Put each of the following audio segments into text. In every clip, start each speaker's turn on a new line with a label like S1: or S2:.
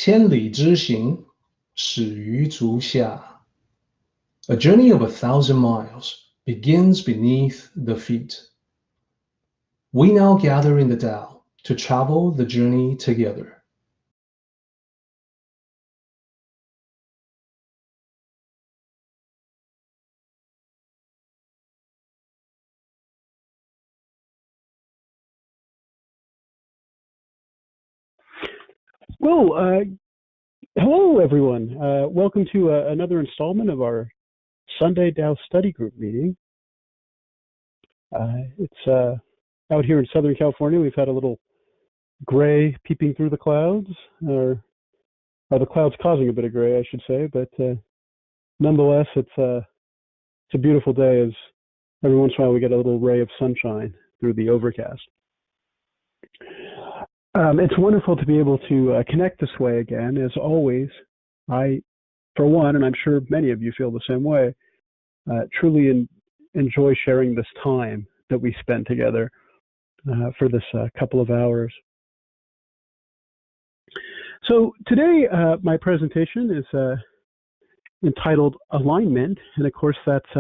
S1: 千里之行，始于足下. A journey of 1,000 miles begins beneath the feet. We now gather in the Tao to travel the journey together.
S2: Well, hello everyone. Welcome to another installment of our Sunday Tao study group meeting. It's out here in Southern California. We've had a little gray peeping through the clouds, or the clouds causing a bit of gray, I should say. But nonetheless, it's a beautiful day. As every once in a while, we get a little ray of sunshine through the overcast. It's wonderful to be able to connect this way again. As always, I, for one, and I'm sure many of you feel the same way, truly enjoy sharing this time that we spend together for this couple of hours. So today, my presentation is entitled Alignment, and of course that's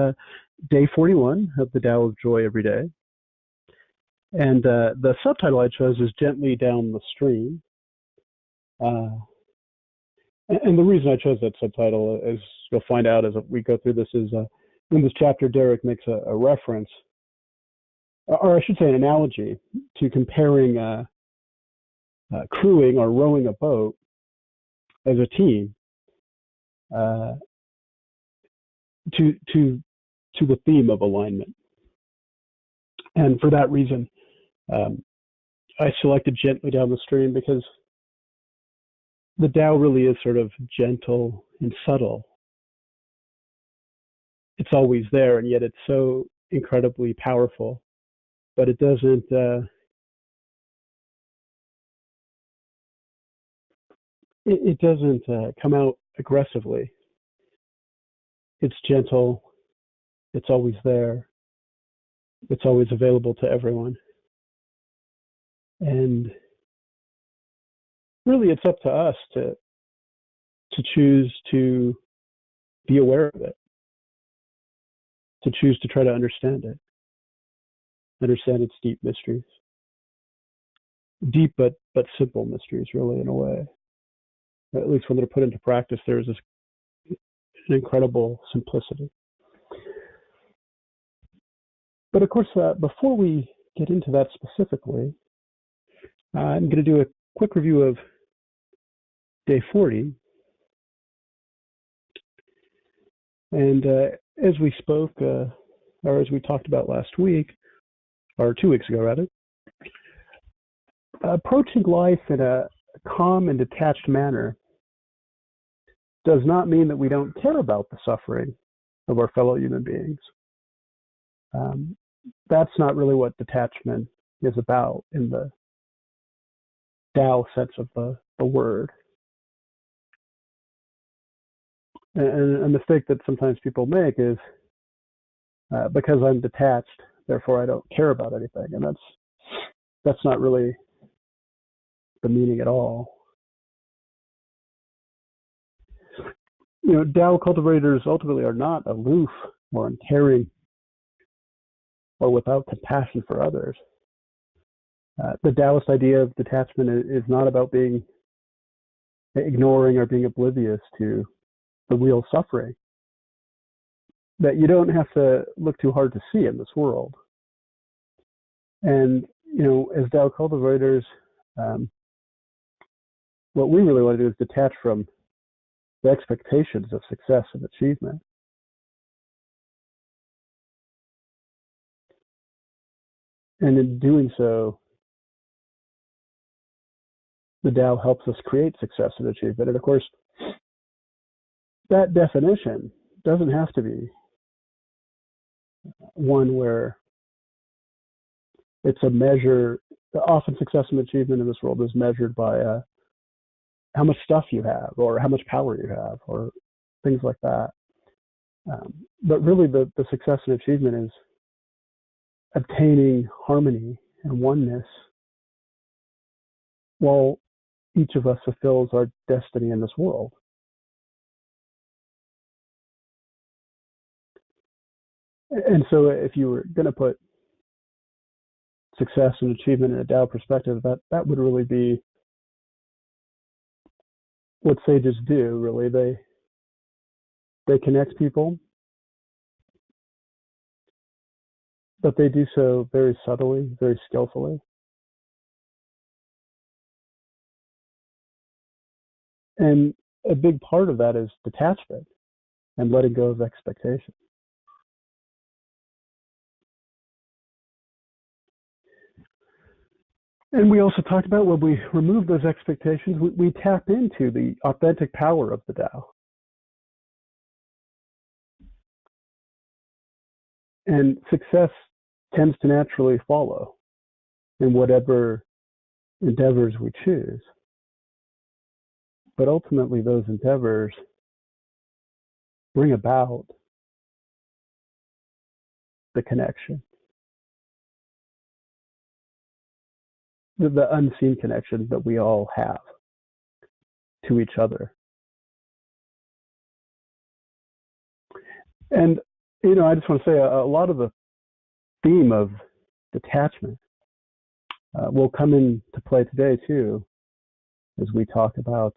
S2: day 41 of the Tao of Joy Every Day. And the subtitle I chose is Gently Down the Stream. And the reason I chose that subtitle, as you'll find out as we go through this, is in this chapter, Derek makes a reference, or I should say an analogy, to comparing crewing or rowing a boat as a team to the theme of alignment. And for that reason, I selected Gently Down the Stream because the Tao really is sort of gentle and subtle. It's always there, and yet it's so incredibly powerful. But it doesn't it doesn't come out aggressively. It's gentle. It's always there. It's always available to everyone. And really, it's up to us to choose to be aware of it, to choose to try to understand it, understand its deep mysteries. Deep but simple mysteries, really, in a way. At least when they're put into practice, there's an incredible simplicity. But of course, before we get into that specifically, I'm going to do a quick review of day 40. And as we spoke, or as we talked about last week, or 2 weeks ago rather, approaching life in a calm and detached manner does not mean that we don't care about the suffering of our fellow human beings. That's not really what detachment is about in the Tao sense of the word. And a mistake that sometimes people make is because I'm detached, therefore I don't care about anything, and that's not really the meaning at all. You know, Tao cultivators ultimately are not aloof or uncaring or without compassion for others. The Taoist idea of detachment is not about ignoring or being oblivious to the real suffering that you don't have to look too hard to see in this world. And, you know, as Tao cultivators, what we really want to do is detach from the expectations of success and achievement. And in doing so, the Tao helps us create success and achievement. And of course, that definition doesn't have to be one where it's a measure. Often success and achievement in this world is measured by how much stuff you have or how much power you have or things like that. But really the success and achievement is obtaining harmony and oneness while each of us fulfills our destiny in this world. And so if you were going to put success and achievement in a Tao perspective, that would really be what sages do, really. They connect people, but they do so very subtly, very skillfully. And a big part of that is detachment and letting go of expectations. And we also talked about when we remove those expectations, we tap into the authentic power of the Tao. And success tends to naturally follow in whatever endeavors we choose. But ultimately, those endeavors bring about the connection, the unseen connection that we all have to each other. And, I just want to say a lot of the theme of detachment will come into play today, too, as we talk about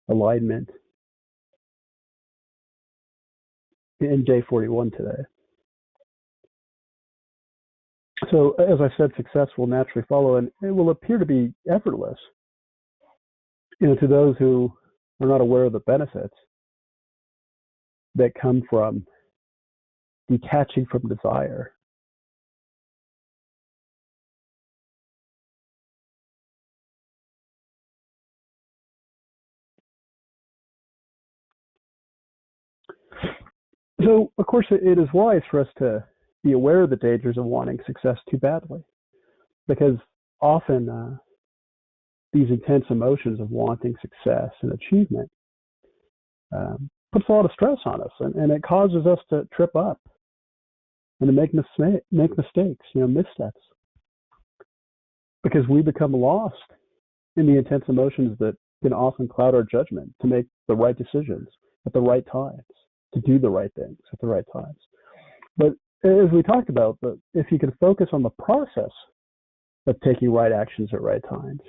S2: alignment in day 41 today. So, as I said, success will naturally follow, and it will appear to be effortless, to those who are not aware of the benefits that come from detaching from desire. So, of course, it is wise for us to be aware of the dangers of wanting success too badly, because often these intense emotions of wanting success and achievement puts a lot of stress on us, and it causes us to trip up and to make mistakes, missteps, because we become lost in the intense emotions that can often cloud our judgment to make the right decisions at the right times, to do the right things at the right times. But as we talked about, if you can focus on the process of taking right actions at right times,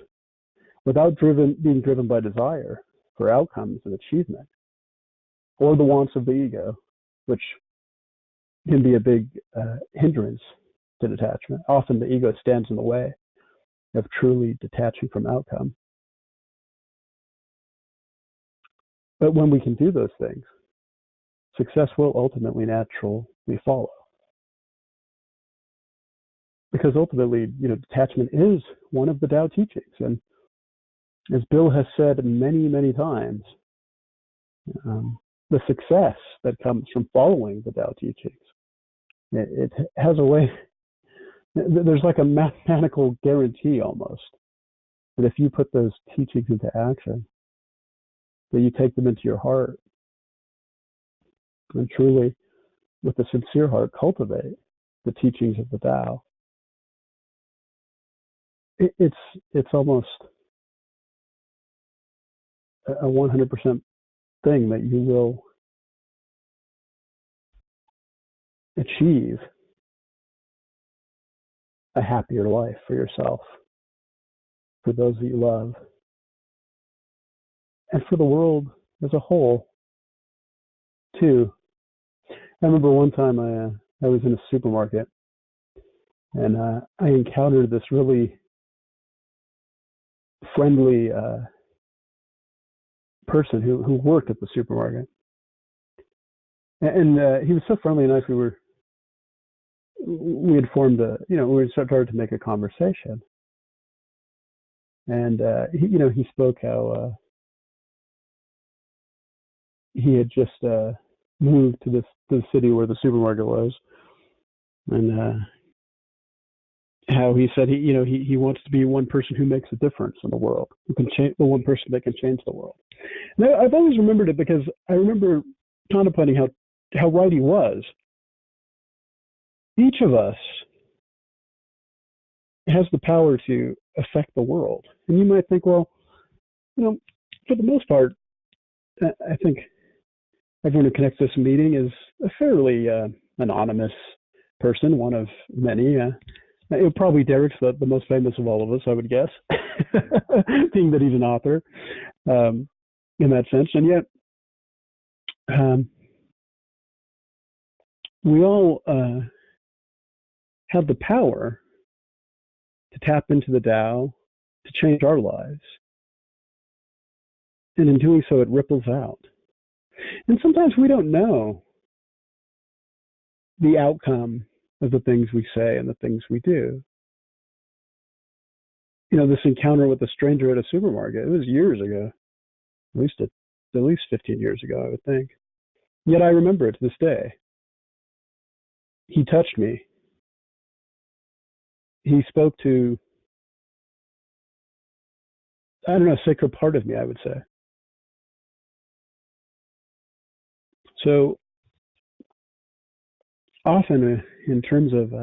S2: without being driven by desire for outcomes and achievement, or the wants of the ego, which can be a big hindrance to detachment. Often the ego stands in the way of truly detaching from outcome. But when we can do those things, success will ultimately naturally follow. Because ultimately, detachment is one of the Tao teachings. And as Bill has said many, many times, the success that comes from following the Tao teachings, it has a way, there's like a mathematical guarantee almost, that if you put those teachings into action, that you take them into your heart, and truly, with a sincere heart, cultivate the teachings of the Tao, it's almost a 100% thing that you will achieve a happier life for yourself, for those that you love, and for the world as a whole, too. I remember one time I was in a supermarket, and I encountered this really friendly person who worked at the supermarket. And he was so friendly and nice. We had formed we started to make a conversation. And he spoke how he had just moved to the city where the supermarket was, and how he said he wants to be one person who makes a difference in the world, who can change, the one person that can change the world. And I've always remembered it because I remember contemplating how right he was. Each of us has the power to affect the world. And you might think, well, for the most part, I think everyone who connects this meeting is a fairly anonymous person, one of many. Probably Derek's the most famous of all of us, I would guess, being that he's an author in that sense. And yet, we all have the power to tap into the Tao to change our lives. And in doing so, it ripples out. And sometimes we don't know the outcome of the things we say and the things we do. This encounter with a stranger at a supermarket, it was years ago, at least 15 years ago, I would think. Yet I remember it to this day. He touched me. He spoke to, I don't know, a sacred part of me, I would say. So often in terms of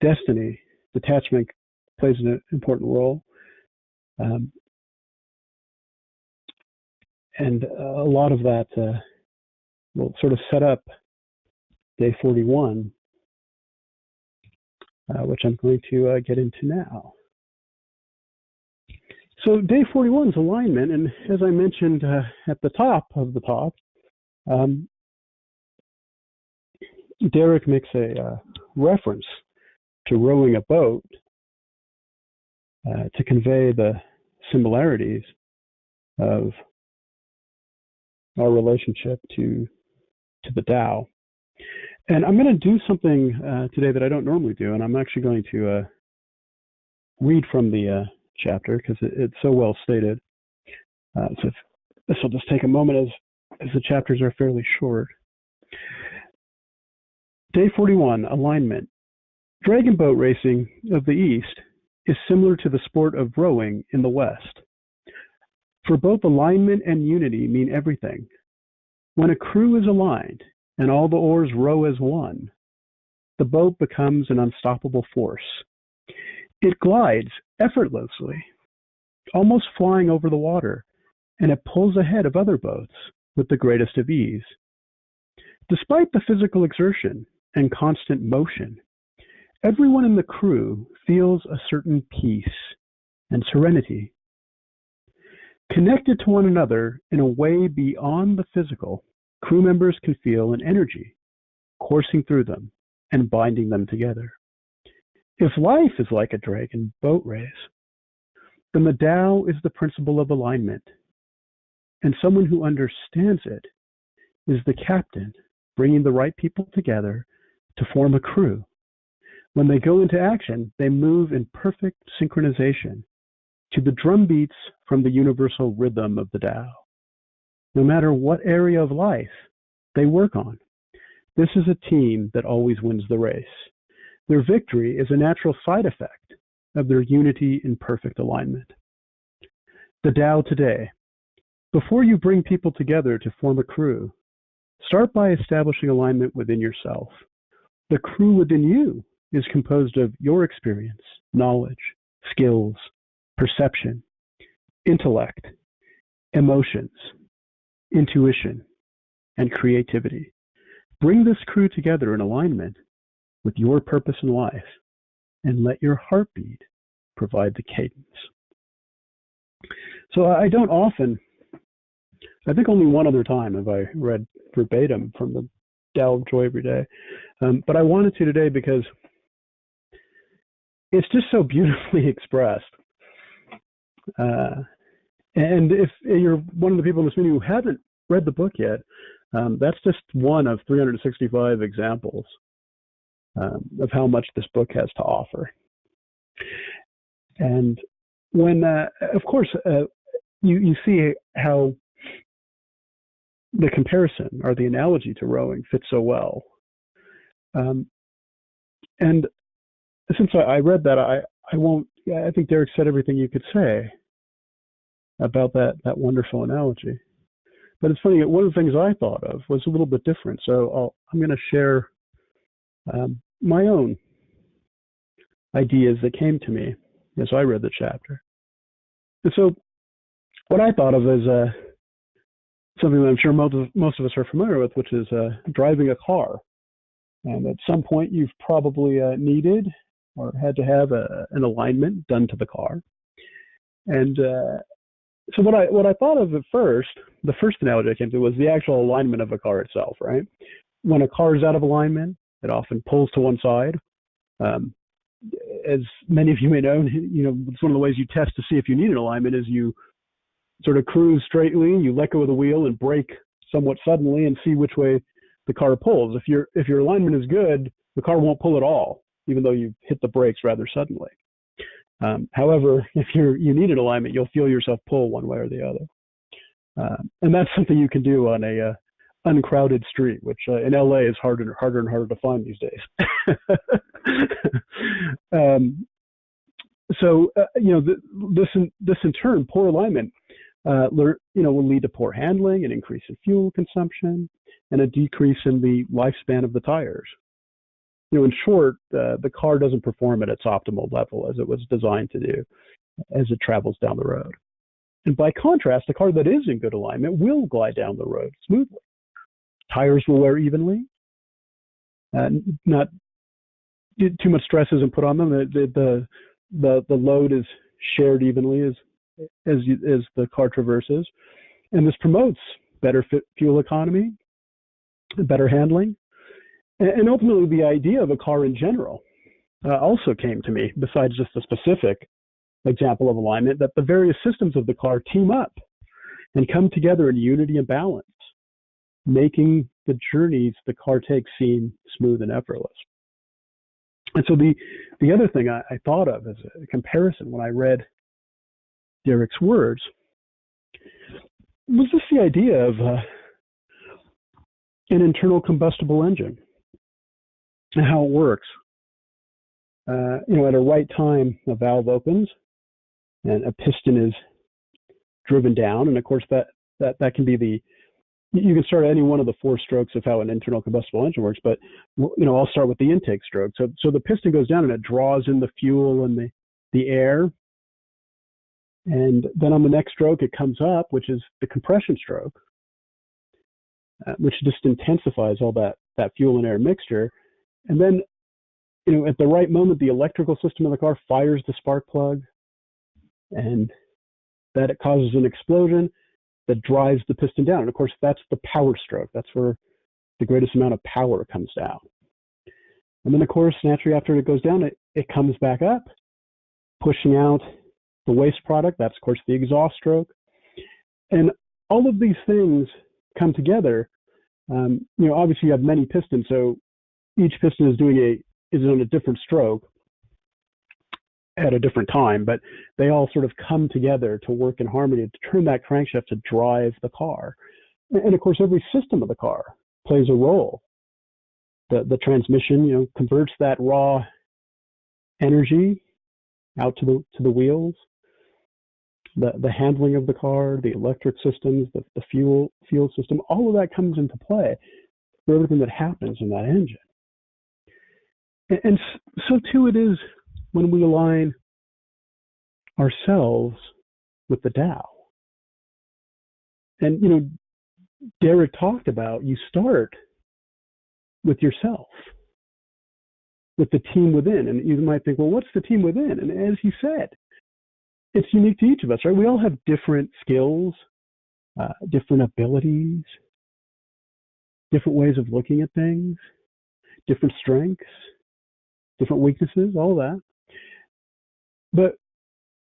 S2: destiny, detachment plays an important role. And a lot of that will sort of set up day 41, which I'm going to get into now. So day 41 is alignment, and as I mentioned at the top of the talk, Derek makes a reference to rowing a boat to convey the similarities of our relationship to the Tao. And I'm going to do something today that I don't normally do, and I'm actually going to read from the chapter because it's so well stated. So this will just take a moment as the chapters are fairly short. Day 41, alignment. Dragon boat racing of the East is similar to the sport of rowing in the West. For both alignment and unity mean everything. When a crew is aligned and all the oars row as one, the boat becomes an unstoppable force. It glides effortlessly, almost flying over the water, and it pulls ahead of other boats with the greatest of ease. Despite the physical exertion and constant motion, everyone in the crew feels a certain peace and serenity. Connected to one another in a way beyond the physical, crew members can feel an energy coursing through them and binding them together. If life is like a dragon boat race, then the Tao is the principle of alignment, and someone who understands it is the captain, bringing the right people together to form a crew. When they go into action, they move in perfect synchronization to the drum beats from the universal rhythm of the Tao. No matter what area of life they work on, this is a team that always wins the race. Their victory is a natural side effect of their unity in perfect alignment. The Tao today. Before you bring people together to form a crew, start by establishing alignment within yourself. The crew within you is composed of your experience, knowledge, skills, perception, intellect, emotions, intuition, and creativity. Bring this crew together in alignment with your purpose in life, and let your heartbeat provide the cadence. So I don't often, I think only one other time have I read verbatim from the Tao of Joy Every Day, but I wanted to today because it's just so beautifully expressed. And if you're one of the people in this meeting who haven't read the book yet, that's just one of 365 examples of how much this book has to offer. And when, of course, you see how the comparison or the analogy to rowing fits so well. And since I read that, I think Derek said everything you could say about that wonderful analogy. But it's funny, one of the things I thought of was a little bit different. So I'm going to share my own ideas that came to me as I read the chapter. And so what I thought of as something that I'm sure most of us are familiar with, which is driving a car. And at some point, you've probably needed or had to have an alignment done to the car. And so what I thought of at first, the first analogy I came to was the actual alignment of a car itself, right? When a car is out of alignment, it often pulls to one side. As many of you may know, it's one of the ways you test to see if you need an alignment is you sort of cruise straightly, you let go of the wheel and brake somewhat suddenly and see which way the car pulls. If your alignment is good, the car won't pull at all, even though you hit the brakes rather suddenly. However, if you need an alignment, you'll feel yourself pull one way or the other. And that's something you can do on a uncrowded street, which in LA is harder and harder to find these days. This in turn, poor alignment, will lead to poor handling, an increase in fuel consumption, and a decrease in the lifespan of the tires. In short, the car doesn't perform at its optimal level as it was designed to do as it travels down the road. And by contrast, a car that is in good alignment will glide down the road smoothly. Tires will wear evenly. Not too much stress isn't put on them. The load is shared evenly as the car traverses, and this promotes better fuel economy, better handling, and ultimately the idea of a car in general also came to me. Besides just the specific example of alignment, that the various systems of the car team up and come together in unity and balance, making the journeys the car takes seem smooth and effortless. And so the other thing I thought of as a comparison when I read Derek's words was just the idea of an internal combustible engine and how it works. At a right time, a valve opens and a piston is driven down, and of course that can be you can start any one of the four strokes of how an internal combustible engine works, but I'll start with the intake stroke. So the piston goes down and it draws in the fuel and the air, and then on the next stroke it comes up, which is the compression stroke, which just intensifies all that fuel and air mixture. And then at the right moment, the electrical system of the car fires the spark plug, and that it causes an explosion that drives the piston down. And of course, that's the power stroke. That's where the greatest amount of power comes down. And then, of course, naturally, after it goes down, it comes back up, pushing out the waste product. That's, of course, the exhaust stroke. And all of these things come together. Obviously, you have many pistons, so each piston is on a different stroke at a different time, but they all sort of come together to work in harmony to turn that crankshaft to drive the car. And of course, every system of the car plays a role. The transmission, converts that raw energy out to the wheels. The handling of the car, the electric systems, the fuel system, all of that comes into play for everything that happens in that engine. And so too it is when we align ourselves with the Tao. And, Derek talked about you start with yourself, with the team within. And you might think, well, what's the team within? And as he said, it's unique to each of us, right? We all have different skills, different abilities, different ways of looking at things, different strengths, different weaknesses, all that. But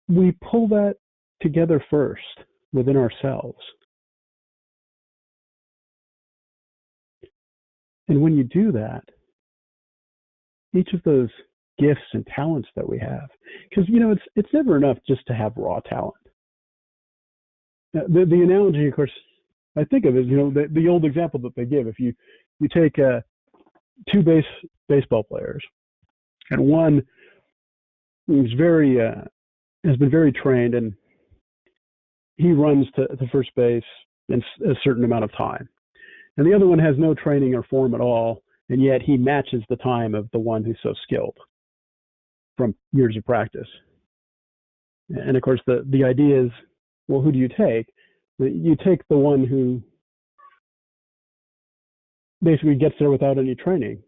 S2: we pull that together first within ourselves. And when you do that, each of those gifts and talents that we have, because it's never enough just to have raw talent. The analogy, of course, I think of is the old example that they give. If you take two baseball players, and one is has been very trained, and he runs to first base in a certain amount of time, and the other one has no training or form at all, and yet he matches the time of the one who's so skilled. from years of practice. And of course, the idea is, well, who do you take? You take the one who basically gets there without any training.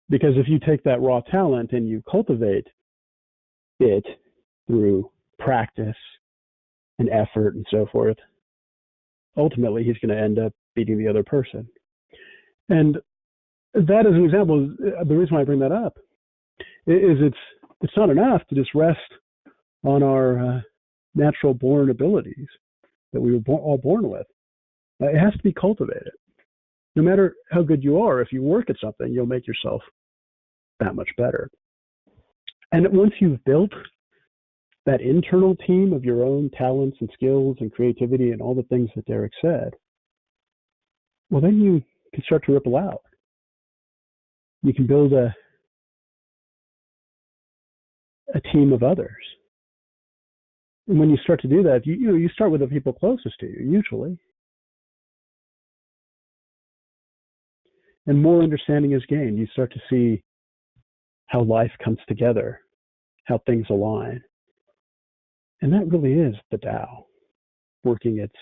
S2: Because if you take that raw talent and you cultivate it through practice and effort and so forth, ultimately he's going to end up beating the other person. And that is an example. The reason why I bring that up is it's not enough to just rest on our natural born abilities that we were all born with. It has to be cultivated. No matter how good you are, if you work at something, you'll make yourself that much better. And once you've built that internal team of your own talents and skills and creativity and all the things that Derek said, well, then you can start to ripple out. You can build a team of others. And when you start to do that, you start with the people closest to you, usually. And more understanding is gained. You start to see how life comes together, how things align. And that really is the Tao working its,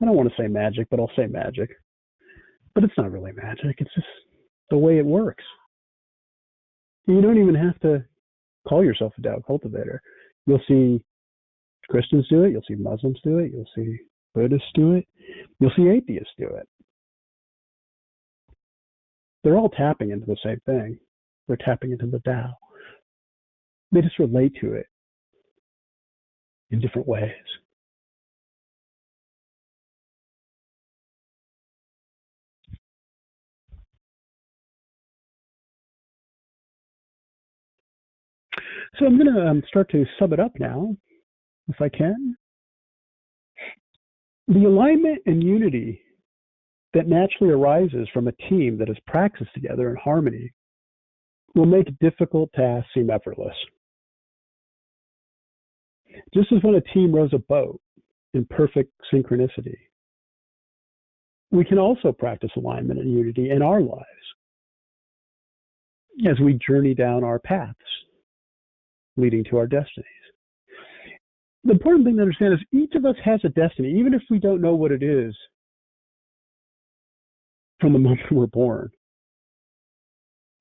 S2: I don't want to say magic, but I'll say magic. But it's not really magic. It's just the way it works. You don't even have to call yourself a Tao cultivator. You'll see Christians do it. You'll see Muslims do it. You'll see Buddhists do it. You'll see atheists do it. They're all tapping into the same thing. They're tapping into the Tao. They just relate to it in different ways. So I'm going to start to sum it up now, if I can. The alignment and unity that naturally arises from a team that has practiced together in harmony will make difficult tasks seem effortless. Just as when a team rows a boat in perfect synchronicity, we can also practice alignment and unity in our lives as we journey down our paths leading to our destinies. The important thing to understand is each of us has a destiny, even if we don't know what it is from the moment we're born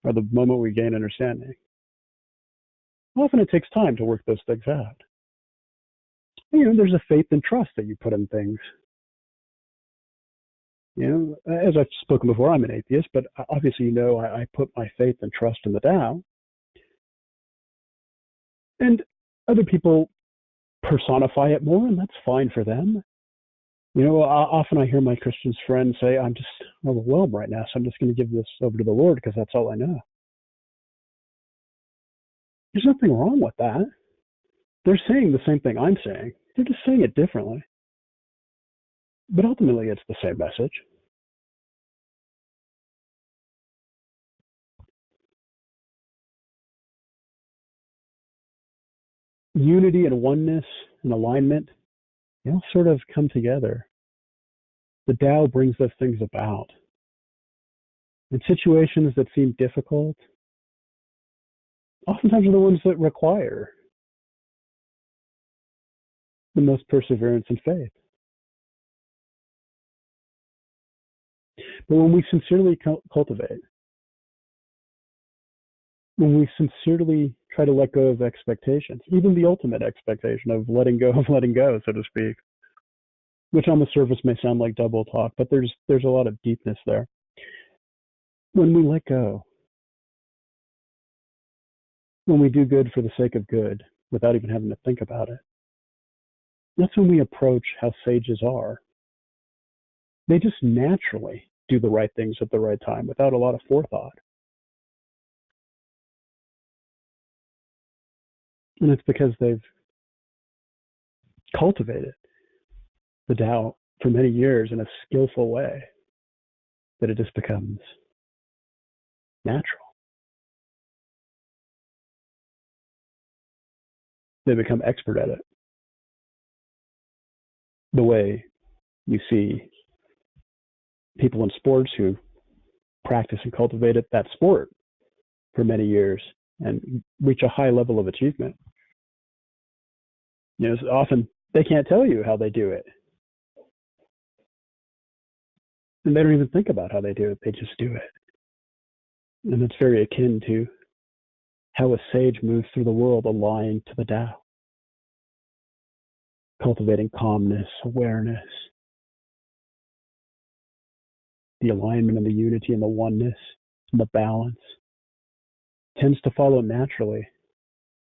S2: or the moment we gain understanding. Often it takes time to work those things out. There's a faith and trust that you put in things. As I've spoken before, I'm an atheist, but obviously, I put my faith and trust in the Tao. And other people personify it more, and that's fine for them. Often I hear my Christian friends say, I'm just overwhelmed right now, so I'm just going to give this over to the Lord because that's all I know. There's nothing wrong with that. They're saying the same thing I'm saying. They're just saying it differently. But ultimately, it's the same message. Unity and oneness and alignment, they all sort of come together. The Tao brings those things about. And situations that seem difficult, oftentimes are the ones that require the most perseverance and faith. But when we sincerely cultivate, when we sincerely try to let go of expectations, even the ultimate expectation of letting go, so to speak, which on the surface may sound like double talk, but there's a lot of deepness there. When we let go, when we do good for the sake of good, without even having to think about it, that's when we approach how sages are. They just naturally do the right things at the right time without a lot of forethought. And it's because they've cultivated the Tao for many years in a skillful way that it just becomes natural. They become expert at it. The way you see people in sports who practice and cultivate that sport for many years and reach a high level of achievement. Often they can't tell you how they do it. And they don't even think about how they do it. They just do it. And it's very akin to how a sage moves through the world aligned to the Tao, cultivating calmness, awareness, the alignment and the unity and the oneness and the balance tends to follow naturally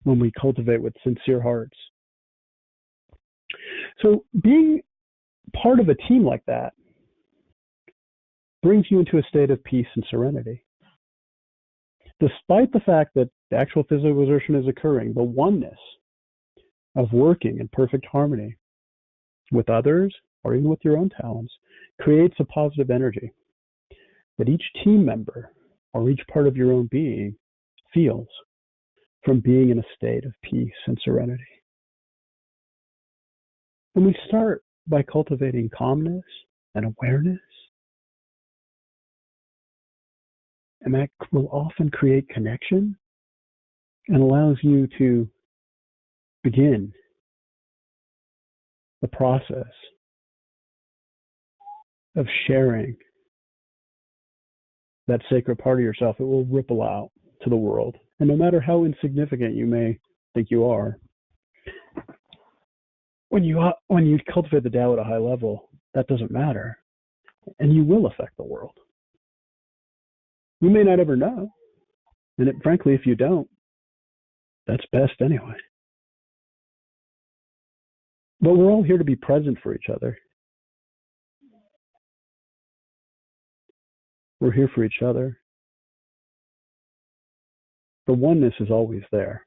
S2: when we cultivate with sincere hearts. So being part of a team like that brings you into a state of peace and serenity. Despite the fact that the actual physical exertion is occurring, the oneness of working in perfect harmony with others or even with your own talents creates a positive energy that each team member or each part of your own being feels from being in a state of peace and serenity. And we start by cultivating calmness and awareness, and that will often create connection and allows you to begin the process of sharing that sacred part of yourself. It will ripple out to the world. And no matter how insignificant you may think you are, when you cultivate the Tao at a high level, that doesn't matter. And you will affect the world. You may not ever know. And frankly, if you don't, that's best anyway. But we're all here to be present for each other. We're here for each other. The oneness is always there.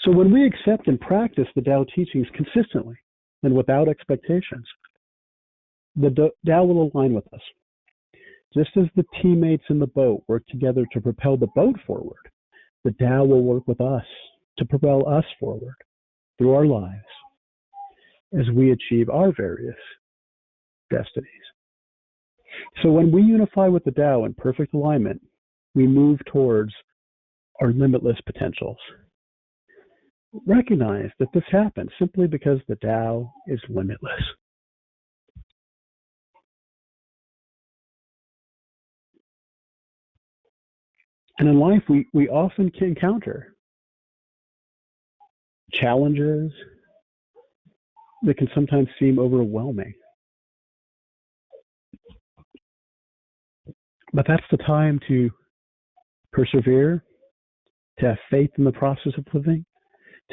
S2: So when we accept and practice the Tao teachings consistently and without expectations, the Tao will align with us. Just as the teammates in the boat work together to propel the boat forward, the Tao will work with us to propel us forward through our lives as we achieve our various destinies. So when we unify with the Tao in perfect alignment, we move towards our limitless potentials. Recognize that this happens simply because the Tao is limitless. And in life, we often can encounter challenges that can sometimes seem overwhelming. But that's the time to persevere, to have faith in the process of living,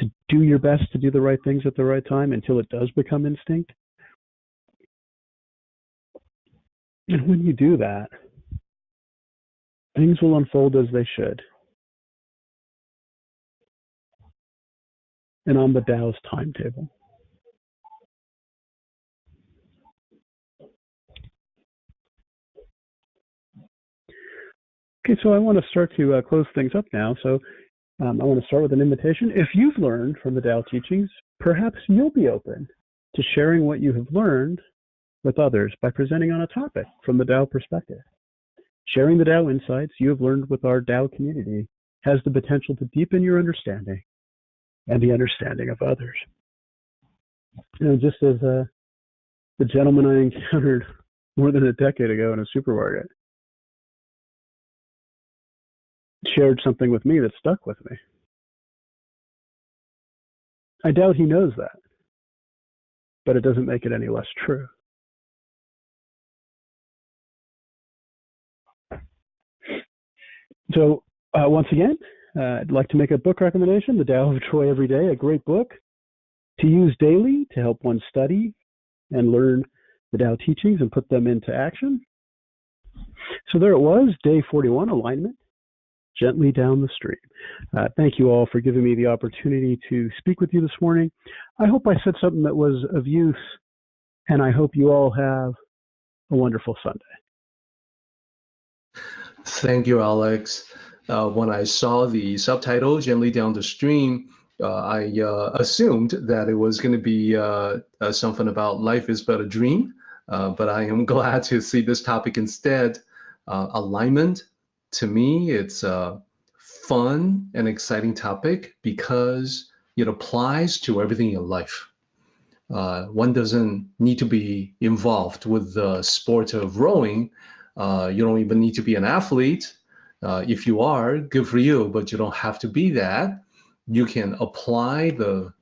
S2: to do your best to do the right things at the right time until it does become instinct. And when you do that, things will unfold as they should. And on the Tao's timetable. Okay, so I want to start to close things up now. So I want to start with an invitation. If you've learned from the Tao teachings, perhaps you'll be open to sharing what you have learned with others by presenting on a topic from the Tao perspective. Sharing the Tao insights you have learned with our Tao community has the potential to deepen your understanding and the understanding of others. Just as the gentleman I encountered more than a decade ago in a supermarket shared something with me that stuck with me. I doubt he knows that, but it doesn't make it any less true. So once again, I'd like to make a book recommendation, The Tao of Joy Every Day, a great book to use daily to help one study and learn the Tao teachings and put them into action. So there it was, day 41, alignment, gently down the stream. Thank you all for giving me the opportunity to speak with you this morning. I hope I said something that was of use, and I hope you all have a wonderful Sunday.
S1: Thank you, Alex. When I saw the subtitle, Gently Down the Stream, I assumed that it was going to be something about life is but a dream. but I am glad to see this topic instead. Alignment, to me, it's a fun and exciting topic because it applies to everything in life. One doesn't need to be involved with the sport of rowing. You don't even need to be an athlete. If you are, good for you, but you don't have to be that. You can apply the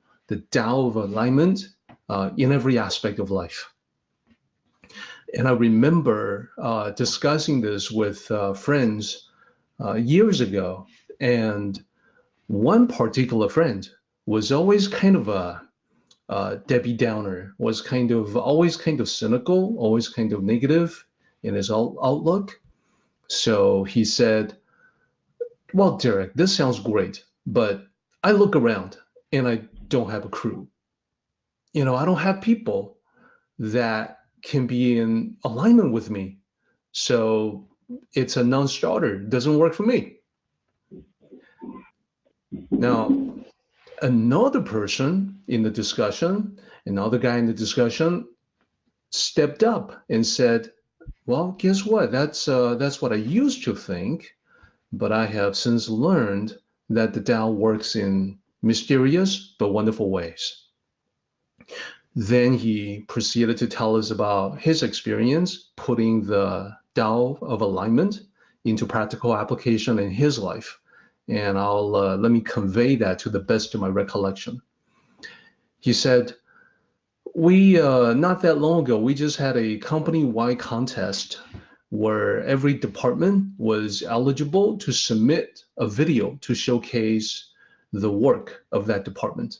S1: Tao of alignment in every aspect of life. And I remember discussing this with friends years ago, and one particular friend was always kind of a Debbie Downer, was always kind of cynical, always kind of negative in his outlook. So he said, well, Derek, this sounds great, but I look around and I don't have a crew. I don't have people that can be in alignment with me. So it's a non-starter. It doesn't work for me. Now, another person in the discussion, another guy in the discussion stepped up and said, well, guess what? That's what I used to think, but I have since learned that the Tao works in mysterious but wonderful ways. Then he proceeded to tell us about his experience putting the Tao of alignment into practical application in his life. And let me convey that to the best of my recollection. He said, we, not that long ago, we just had a company-wide contest where every department was eligible to submit a video to showcase the work of that department.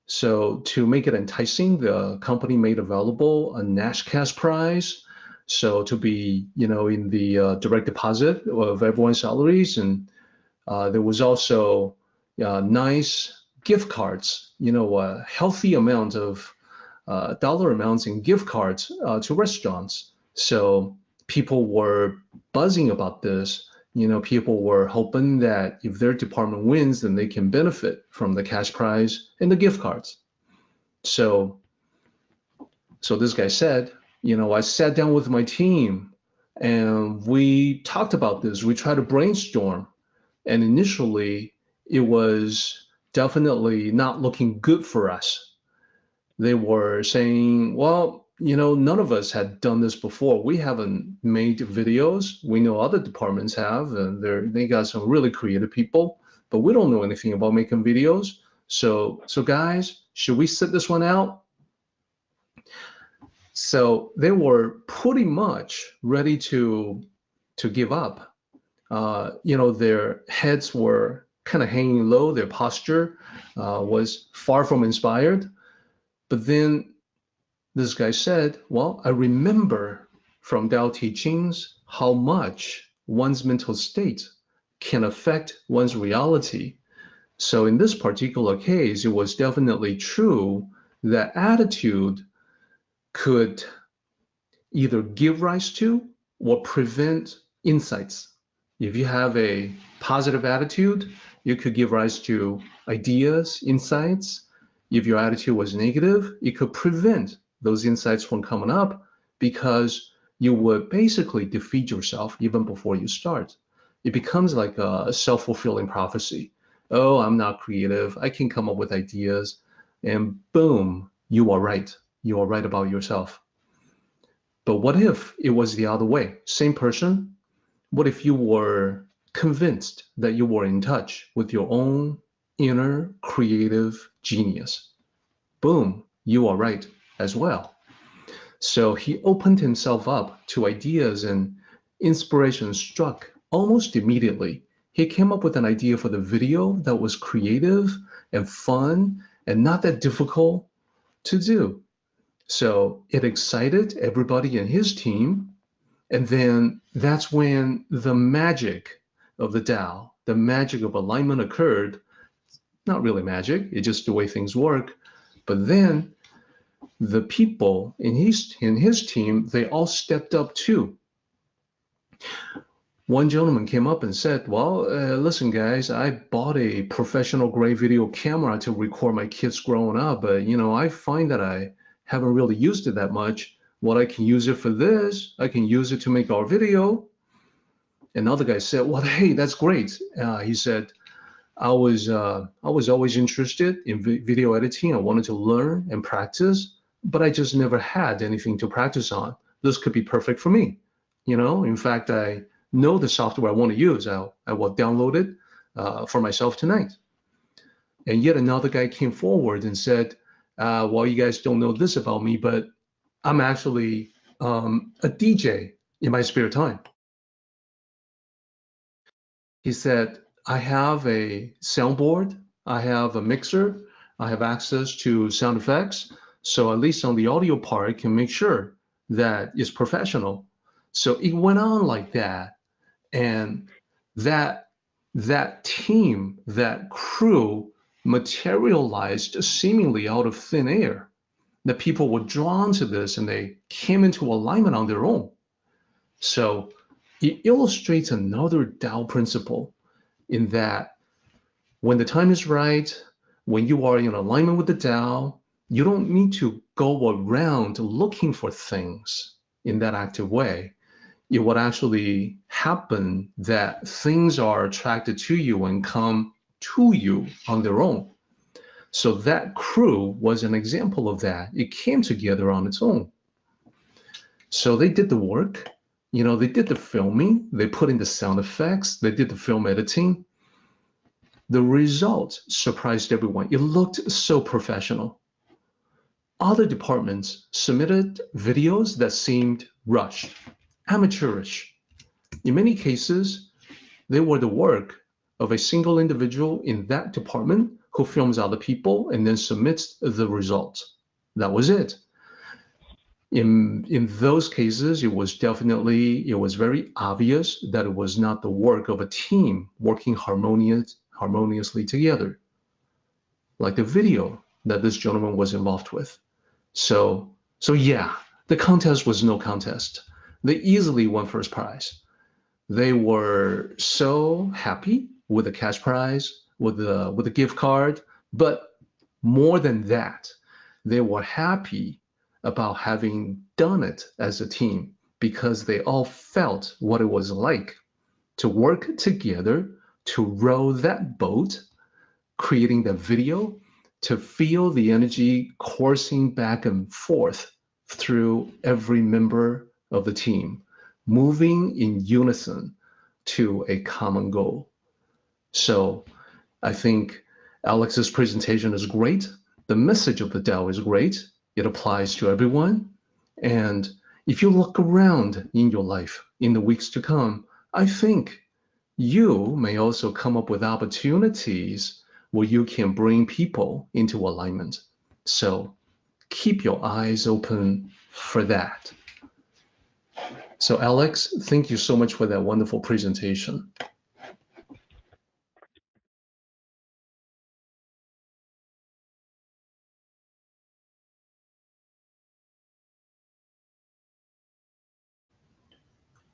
S1: So to make it enticing, the company made available a Nash cash prize. So to be, in the direct deposit of everyone's salaries. And there was also nice gift cards, a healthy amount of dollar amounts in gift cards to restaurants. So people were buzzing about this. People were hoping that if their department wins, then they can benefit from the cash prize and the gift cards. So this guy said, I sat down with my team and we talked about this. We tried to brainstorm. And initially, it was definitely not looking good for us. They were saying, well, none of us had done this before. We haven't made videos. We know other departments have, and they got some really creative people, but we don't know anything about making videos. So guys, should we sit this one out? So they were pretty much ready to give up. Their heads were kind of hanging low. Their posture was far from inspired. But then this guy said, well, I remember from Tao teachings how much one's mental state can affect one's reality. So in this particular case, it was definitely true that attitude could either give rise to or prevent insights. If you have a positive attitude, you could give rise to ideas, insights. If your attitude was negative, it could prevent those insights from coming up because you would basically defeat yourself even before you start. It becomes like a self-fulfilling prophecy. Oh, I'm not creative. I can come up with ideas. And boom, you are right. You are right about yourself. But what if it was the other way? Same person. What if you were convinced that you were in touch with your own inner creative genius? Boom, you are right as well. So he opened himself up to ideas and inspiration struck almost immediately. He came up with an idea for the video that was creative and fun and not that difficult to do. So it excited everybody in his team. And then that's when the magic of the Tao, the magic of alignment occurred. Not really magic, it's just the way things work. But then the people in his team, they all stepped up too. One gentleman came up and said, well, listen, guys, I bought a professional grade video camera to record my kids growing up, but, I find that I haven't really used it that much. Well, I can use it for this. I can use it to make our video. Another guy said, well, hey, that's great. He said, I was always interested in video editing. I wanted to learn and practice, but I just never had anything to practice on. This could be perfect for me. In fact, I know the software I want to use. I will download it for myself tonight. And yet another guy came forward and said, well, you guys don't know this about me, but I'm actually a DJ in my spare time. He said, I have a soundboard, I have a mixer, I have access to sound effects. So at least on the audio part, I can make sure that it's professional. So it went on like that. And that team, that crew materialized seemingly out of thin air. That people were drawn to this and they came into alignment on their own. So it illustrates another Tao principle in that when the time is right, when you are in alignment with the Tao, you don't need to go around looking for things in that active way. It would actually happen that things are attracted to you and come to you on their own. So that crew was an example of that. It came together on its own. So they did the work. They did the filming, they put in the sound effects, they did the film editing. The result surprised everyone. It looked so professional. Other departments submitted videos that seemed rushed, amateurish. In many cases, they were the work of a single individual in that department who films other people and then submits the results. That was it. In those cases, it was very obvious that it was not the work of a team working harmoniously together, like the video that this gentleman was involved with. So yeah, the contest was no contest. They easily won first prize. They were so happy with the cash prize, with the gift card, but more than that, they were happy about having done it as a team because they all felt what it was like to work together to row that boat, creating the video, to feel the energy coursing back and forth through every member of the team, moving in unison to a common goal. So I think Alex's presentation is great. The message of the Tao is great. It applies to everyone. And if you look around in your life in the weeks to come, I think you may also come up with opportunities where you can bring people into alignment. So keep your eyes open for that. So Alex, thank you so much for that wonderful presentation.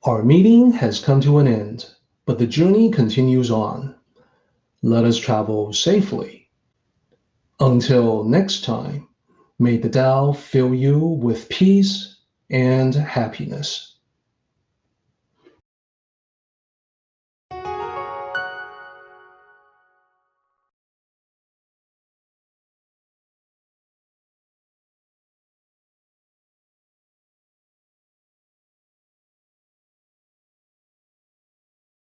S1: Our meeting has come to an end, but the journey continues on. Let us travel safely. Until next time, may the Tao fill you with peace and happiness.